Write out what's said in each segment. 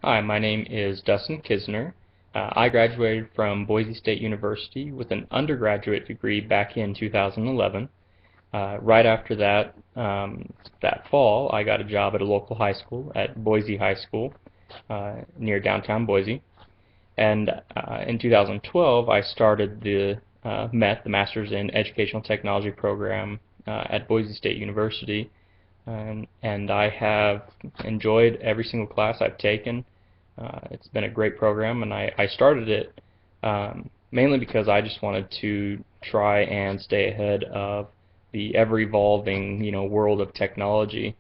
Hi, my name is Dustin Kisner. I graduated from Boise State University with an undergraduate degree back in 2011. Right after that, that fall, I got a job at a local high school at Boise High School near downtown Boise. And in 2012, I started the MET, the Master's in Educational Technology program at Boise State University. And I have enjoyed every single class I've taken. It's been a great program, and I started it mainly because I just wanted to try and stay ahead of the ever-evolving, world of technology,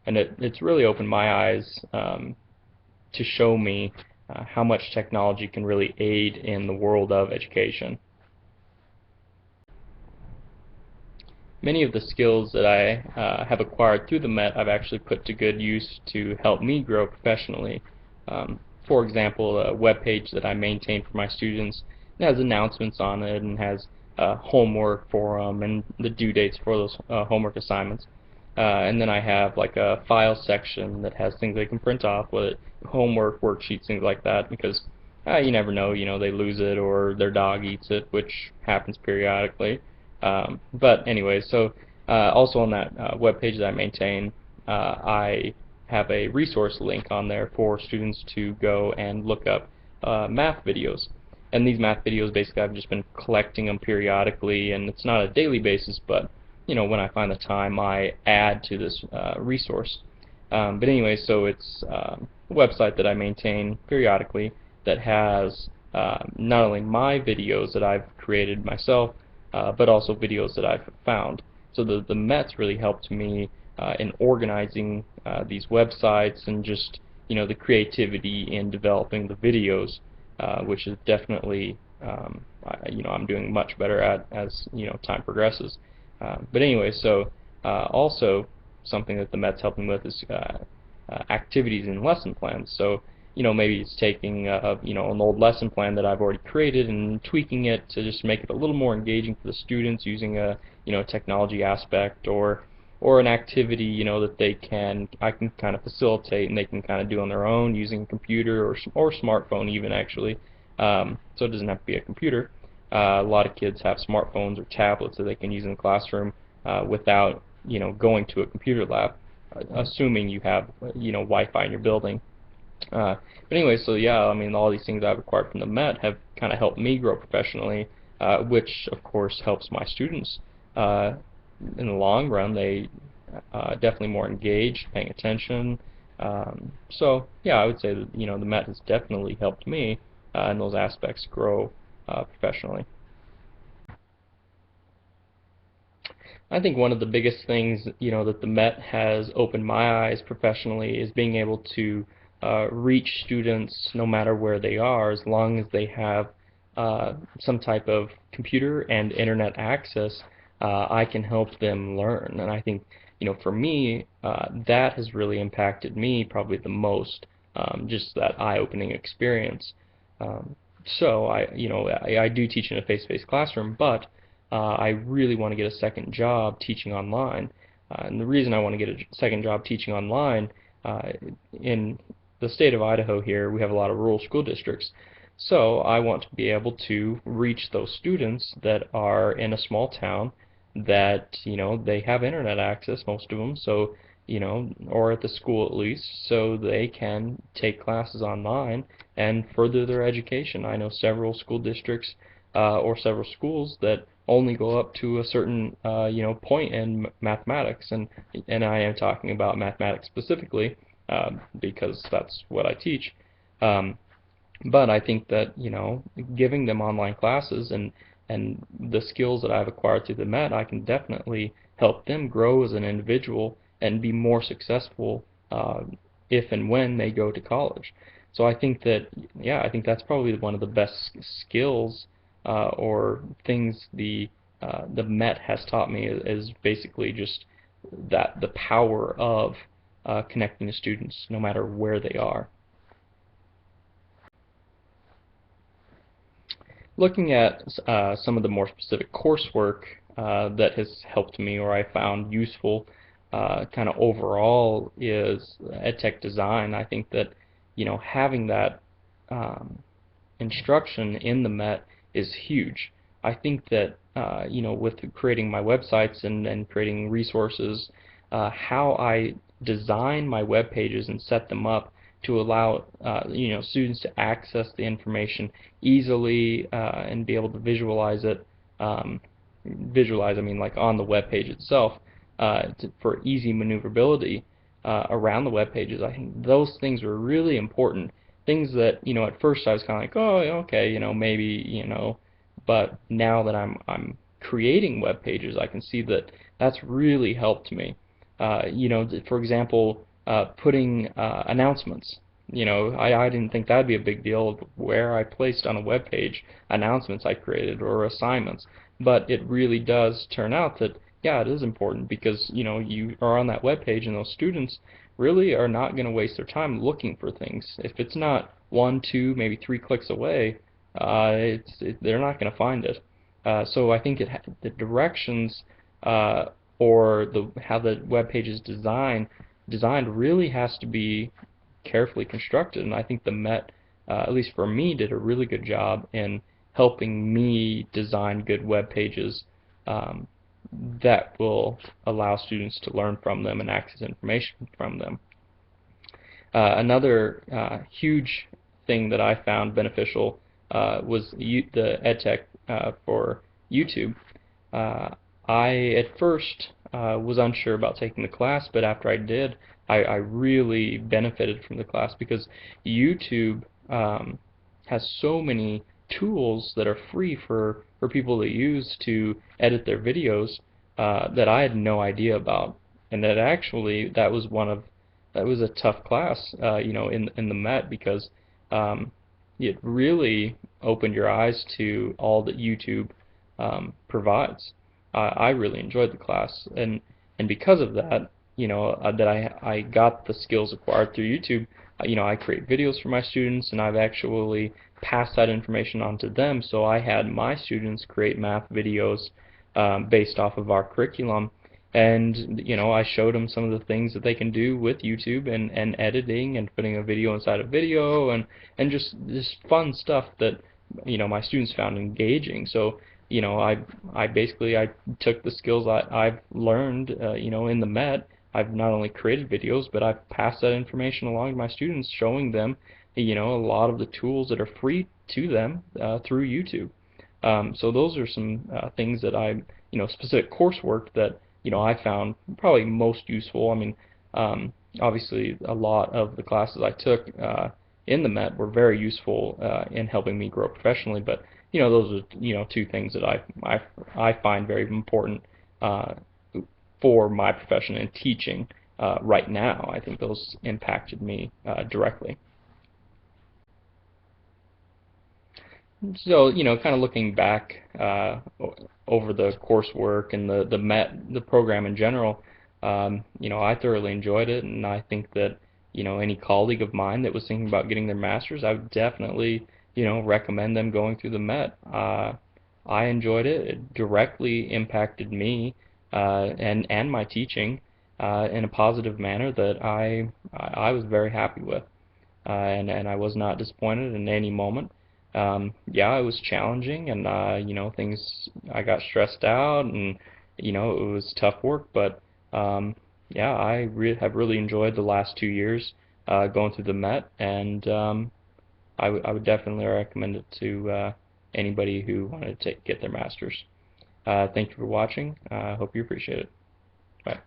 and it's really opened my eyes to show me how much technology can really aid in the world of education. Many of the skills that I have acquired through the MET I've actually put to good use to help me grow professionally. For example, a web page that I maintain for my students has announcements on it and has homework for them and the due dates for those homework assignments. And then I have like a file section that has things they can print off with it, homework, worksheets, things like that, because you never know, they lose it or their dog eats it, which happens periodically. But anyway, so also on that web page that I maintain, I have a resource link on there for students to go and look up math videos. And these math videos, basically, I've just been collecting them periodically, and it's not a daily basis, but when I find the time, I add to this resource. But anyway, so it's a website that I maintain periodically that has not only my videos that I've created myself, but also videos that I've found. So the MET's really helped me in organizing these websites and just the creativity in developing the videos, which is definitely I'm doing much better at as time progresses. But anyway, so also something that the MET's helping with is activities in lesson plans. So maybe it's taking an old lesson plan that I've already created and tweaking it to just make it a little more engaging for the students using a technology aspect or an activity that I can kind of facilitate and they can kind of do on their own using a computer or smartphone even actually. So it doesn't have to be a computer. A lot of kids have smartphones or tablets that they can use in the classroom without going to a computer lab, assuming you have Wi-Fi in your building. But anyway, so yeah, I mean, all these things I've acquired from the MET have kind of helped me grow professionally, which of course helps my students. In the long run, they definitely more engaged, paying attention. So yeah, I would say that the MET has definitely helped me in those aspects grow professionally. I think one of the biggest things that the MET has opened my eyes professionally is being able to reach students no matter where they are, as long as they have some type of computer and internet access. I can help them learn, and I think for me that has really impacted me probably the most, just that eye-opening experience. So I do teach in a face-to-face classroom, but I really want to get a second job teaching online. And the reason I want to get a second job teaching online, in the state of Idaho here, we have a lot of rural school districts. So I want to be able to reach those students that are in a small town that, they have internet access, most of them, so, or at the school at least, so they can take classes online and further their education. I know several school districts or several schools that only go up to a certain point in mathematics, and I am talking about mathematics specifically because that's what I teach. But I think that giving them online classes and the skills that I've acquired through the MET, I can definitely help them grow as an individual and be more successful if and when they go to college. So I think that, yeah, I think that's probably one of the best skills or things the MET has taught me is basically just that the power of connecting to students no matter where they are. Looking at some of the more specific coursework that has helped me or I found useful kind of overall is EdTech design. I think that having that instruction in the Met is huge. I think that with creating my websites and creating resources, how I design my web pages and set them up to allow students to access the information easily and be able to visualize it. Visualize, I mean, like on the web page itself, for easy maneuverability around the web pages. I think those things were really important. Things that at first I was kind of like, oh, okay, maybe, but now that I'm creating web pages, I can see that that's really helped me. For example, putting announcements. I didn't think that'd be a big deal of where I placed on a web page announcements I created or assignments, but it really does turn out that yeah, it is important because you are on that web page and those students really are not going to waste their time looking for things. If it's not 1, 2, maybe 3 clicks away, they're not going to find it. So I think the directions or how the web page is designed really has to be carefully constructed, and I think the Met, at least for me, did a really good job in helping me design good web pages that will allow students to learn from them and access information from them. Another huge thing that I found beneficial was the EdTech for YouTube. I at first was unsure about taking the class, but after I did, I really benefited from the class because YouTube has so many tools that are free for people to use to edit their videos that I had no idea about, and that actually that was a tough class, in the Met because it really opened your eyes to all that YouTube provides. I really enjoyed the class, and because of that, that I got the skills acquired through YouTube. I create videos for my students, and I've actually passed that information on to them. So I had my students create math videos based off of our curriculum, and I showed them some of the things that they can do with YouTube and editing and putting a video inside a video and just this fun stuff that my students found engaging. So I basically took the skills I've learned in the Met. I've not only created videos, but I've passed that information along to my students, showing them a lot of the tools that are free to them through YouTube. So those are some things that specific coursework that I found probably most useful. I mean, obviously a lot of the classes I took in the Met were very useful in helping me grow professionally, but those are two things that I find very important for my profession and teaching right now. I think those impacted me directly. So, kind of looking back over the coursework and the program in general, I thoroughly enjoyed it, and I think that, any colleague of mine that was thinking about getting their master's, I would definitely, recommend them going through the Met. I enjoyed it. It directly impacted me and my teaching in a positive manner that I was very happy with, and I was not disappointed in any moment. Yeah, it was challenging, and things, I got stressed out, and it was tough work, but yeah, I have really enjoyed the last 2 years going through the Met, and I would definitely recommend it to anybody who wanted to get their master's. Thank you for watching. I hope you appreciate it. Bye.